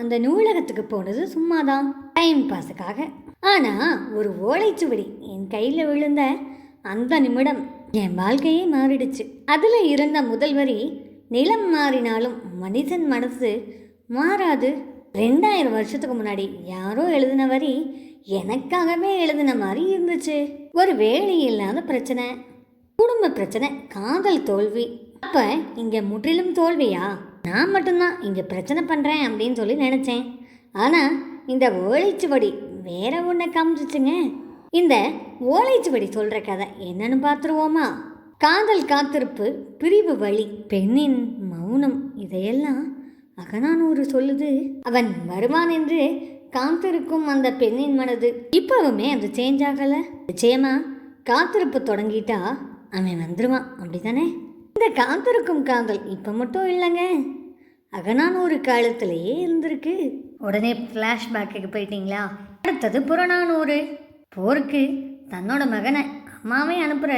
அந்த நூலகத்துக்கு போனது சும்மாதான், டைம் பாஸுக்காக. ஆனால் ஒரு ஓலைச்சுவடி என் கையில் விழுந்த அந்த நிமிடம் என் வாழ்க்கையே மாறிடுச்சு. அதில் இருந்த முதல் வரி, நிலம் மாறினாலும் மனிதன் மனசு மாறாது. 2000 வருஷத்துக்கு முன்னாடி யாரோ எழுதின வரி எனக்காகவே எழுதின மாதிரி இருந்துச்சு. ஒரு வேலை இல்லாத பிரச்சனை, குடும்ப பிரச்சனை, காதல் தோல்வி. அப்போ இங்கே முற்றிலும் தோல்வியா? நான் மட்டும்தான் இங்கே பிரச்சனை பண்ணுறேன் அப்படின்னு சொல்லி நினச்சேன். ஆனால் இந்த ஓலைச்சுவடி வேற ஒன்றை காமிச்சிச்சுங்க. இந்த ஓலைச்சுவடி சொல்கிற கதை என்னன்னு பார்த்துருவோமா? காதல், காத்திருப்பு, பிரிவு, வழி, பெண்ணின் மௌனம், இதையெல்லாம் அகநானூறு சொல்லுது. அவன் வருவான் என்று காத்திருக்கும் அந்த பெண்ணின் மனது இப்பவுமே அது சேஞ்ச் ஆகலை. நிச்சயமா காத்திருப்பு தொடங்கிட்டா அவன் வந்துடுவான், அப்படித்தானே? இந்த காத்திருக்கும் காதல் இப்போ மட்டும் இல்லைங்க, அகநானூறு காலத்திலேயே இருந்திருக்கு. உடனே ஃப்ளாஷ்பேக்கு போயிட்டீங்களா? அடுத்தது புறநானூறு. போருக்கு தன்னோட மகனை அம்மாவே அனுப்புகிற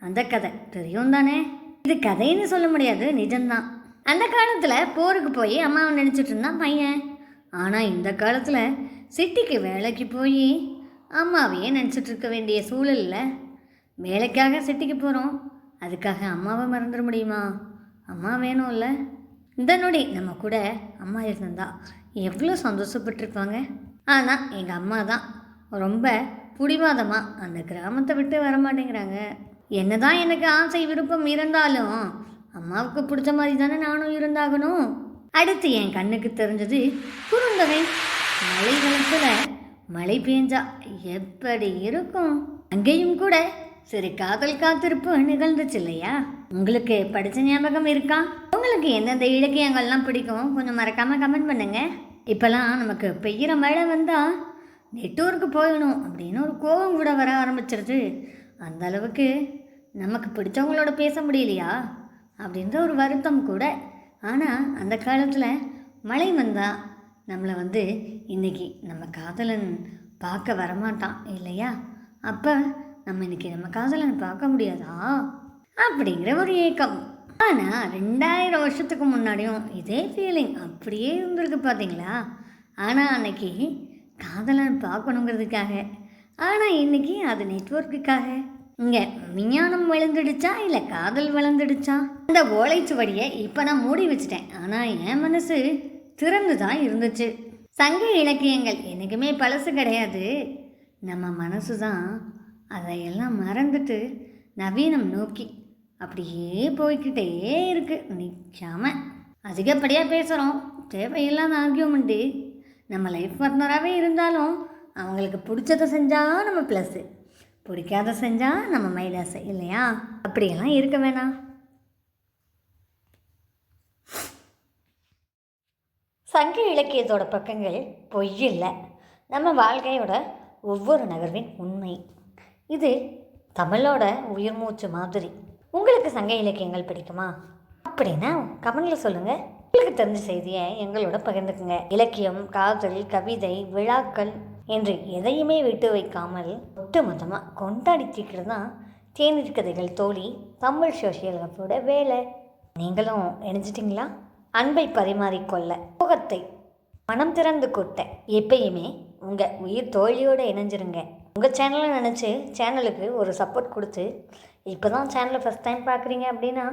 அந்த கதை தெரியும் தானே? இது கதைன்னு சொல்ல முடியாது, நிஜம்தான். அந்த காலத்தில் போருக்கு போய் அம்மாவை நினச்சிட்டு இருந்தான் பையன். ஆனால் இந்த காலத்தில் சிட்டிக்கு வேலைக்கு போய் அம்மாவையே நினச்சிட்டு இருக்க வேண்டிய சூழலில் வேலைக்காக சிட்டிக்கு போகிறோம். அதுக்காக அம்மாவை மறந்துட முடியுமா? அம்மா வேணும்ல. இந்த நொடி நம்ம கூட அம்மா இருந்தா எவ்வளோ சந்தோஷப்பட்டிருப்பாங்க. ஆனால் எங்கள் அம்மா தான் ரொம்ப பிடிவாதமாக அந்த கிராமத்தை விட்டு வர மாட்டேங்கிறாங்க. என்னதான் எனக்கு ஆசை விருப்பம் இருந்தாலும் அம்மாவுக்கு பிடிச்ச மாதிரி தானே நானும் இருந்தாகணும். அடுத்து என் கண்ணுக்கு தெரிஞ்சது குறுந்தொகை. மழை காலத்தில் மழை பெஞ்சா எப்படி இருக்கும்? அங்கேயும் கூட சரி காதல் காத்திருப்பு நிகழ்ந்துச்சு இல்லையா? உங்களுக்கு படித்த ஞாபகம் இருக்கா? உங்களுக்கு எந்தெந்த இலக்கியங்கள்லாம் பிடிக்கும் கொஞ்சம் மறக்காமல் கமெண்ட் பண்ணுங்க. இப்போல்லாம் நமக்கு பெய்கிற மழை வந்தால் நெட்வொர்க்கு போயிடணும் அப்படின்னு ஒரு கோபம் கூட வர ஆரம்பிச்சிருது. அந்த அளவுக்கு நமக்கு பிடிச்சவங்களோட பேச முடியலையா அப்படின்ற ஒரு வருத்தம் கூட. ஆனால் அந்த காலத்தில் மழை வந்தால் நம்மளை இன்றைக்கி நம்ம காதலன் பார்க்க வரமாட்டான் இல்லையா? அப்போ நம்ம இன்றைக்கி நம்ம காதலன் பார்க்க முடியாதா அப்படிங்கிற ஒரு ஏக்கம். ஆனால் 2000 வருஷத்துக்கு முன்னாடியும் இதே ஃபீலிங் அப்படியே இருந்திருக்கு பார்த்தீங்களா? ஆனால் அன்னைக்கு காதலன் பார்க்கணுங்கிறதுக்காக, ஆனால் இன்றைக்கி அது நெட்வொர்க்குக்காக. இங்கே விஞ்ஞானம் வளர்ந்துடுச்சா இல்லை காதல் வளர்ந்துடுச்சா? அந்த ஓலைச்சுவடியை இப்போ நான் மூடி வச்சுட்டேன். ஆனால் என் மனசு திறந்து தான் இருந்துச்சு. சங்க இலக்கியங்கள் என்றைக்குமே பழசு கிடையாது. நம்ம மனசு தான் அதையெல்லாம் மறந்துட்டு நவீனம் நோக்கி அப்படியே போய்கிட்டே இருக்குது. நிற்காமல் அதிகப்படியாக பேசுகிறோம், தேவையில்லாத ஆர்கியூமெண்ட்டு. நம்ம லைஃப் பார்ட்னராகவே இருந்தாலும் அவங்களுக்கு பிடிச்சதை செஞ்சால் நம்ம ப்ளஸ்ஸு, பிடிக்காத செஞ்சால் நம்ம மைனஸு இல்லையா? அப்படியெல்லாம் இருக்க வேணாம். சங்க இலக்கியத்தோட பக்கங்கள் பொய் இல்லை, நம்ம வாழ்க்கையோட ஒவ்வொரு நகர்வின் உண்மை. இது தமிழோட உயிர் மூச்சு மாதிரி. உங்களுக்கு சங்க இலக்கியங்கள் பிடிக்குமா? அப்படின்னா கமெண்டில் சொல்லுங்கள். உங்களுக்கு தெரிஞ்ச செய்தியை எங்களோட பகிர்ந்துக்குங்க. இலக்கியம், காதல், கவிதை, விழாக்கள் என்று எதையுமே விட்டு வைக்காமல் ஒட்டுமொத்தமாக கொண்டாடி தீர்க்கிறது தான் தேநீர் கதைகள் தோழி தமிழ் சோஷியல் ஹப்போட வேலை. நீங்களும் இணைஞ்சிட்டிங்களா? அன்பை பரிமாறிக்கொள்ள, முகத்தை மனம் திறந்து கொட்ட எப்பயுமே உங்கள் உயிர் தோழியோடு இணைஞ்சிருங்க. உங்கள் சேனலை நினச்சி சேனலுக்கு ஒரு சப்போர்ட் கொடுத்து, இப்போ தான் சேனலை ஃபஸ்ட் டைம் பார்க்குறீங்க அப்படின்னா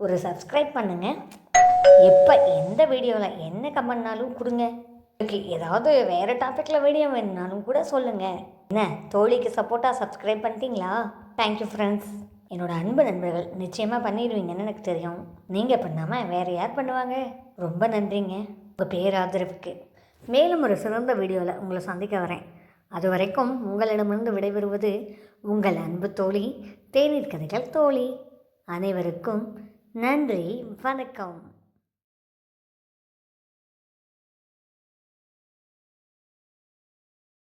ஒரு சப்ஸ்கிரைப் பண்ணுங்கள். எப்போ எந்த வீடியோவில் என்ன கமெண்ட்னாலும் கொடுங்க. ஓகே, ஏதாவது வேறு டாப்பிக்கில் வீடியோ வேணுனாலும் கூட சொல்லுங்கள். என்ன தோழிக்கு சப்போர்ட்டாக சப்ஸ்கிரைப் பண்ணிட்டீங்களா? Thank you friends. என்னோடய அன்பு நண்பர்கள் நிச்சயமாக பண்ணிடுவீங்கன்னு எனக்கு தெரியும். நீங்கள் பண்ணாமல் வேறு யார் பண்ணுவாங்க? ரொம்ப நன்றிங்க உங்கள் பேராதரவுக்கு. மேலும் ஒரு சிறந்த வீடியோவில் உங்களை சந்திக்க வரேன். அது வரைக்கும் உங்களிடமிருந்து விடைபெறுவது உங்கள் அன்பு தோழி தேநீர் கதைகள் தோழி. அனைவருக்கும் நன்றி, வணக்கம்.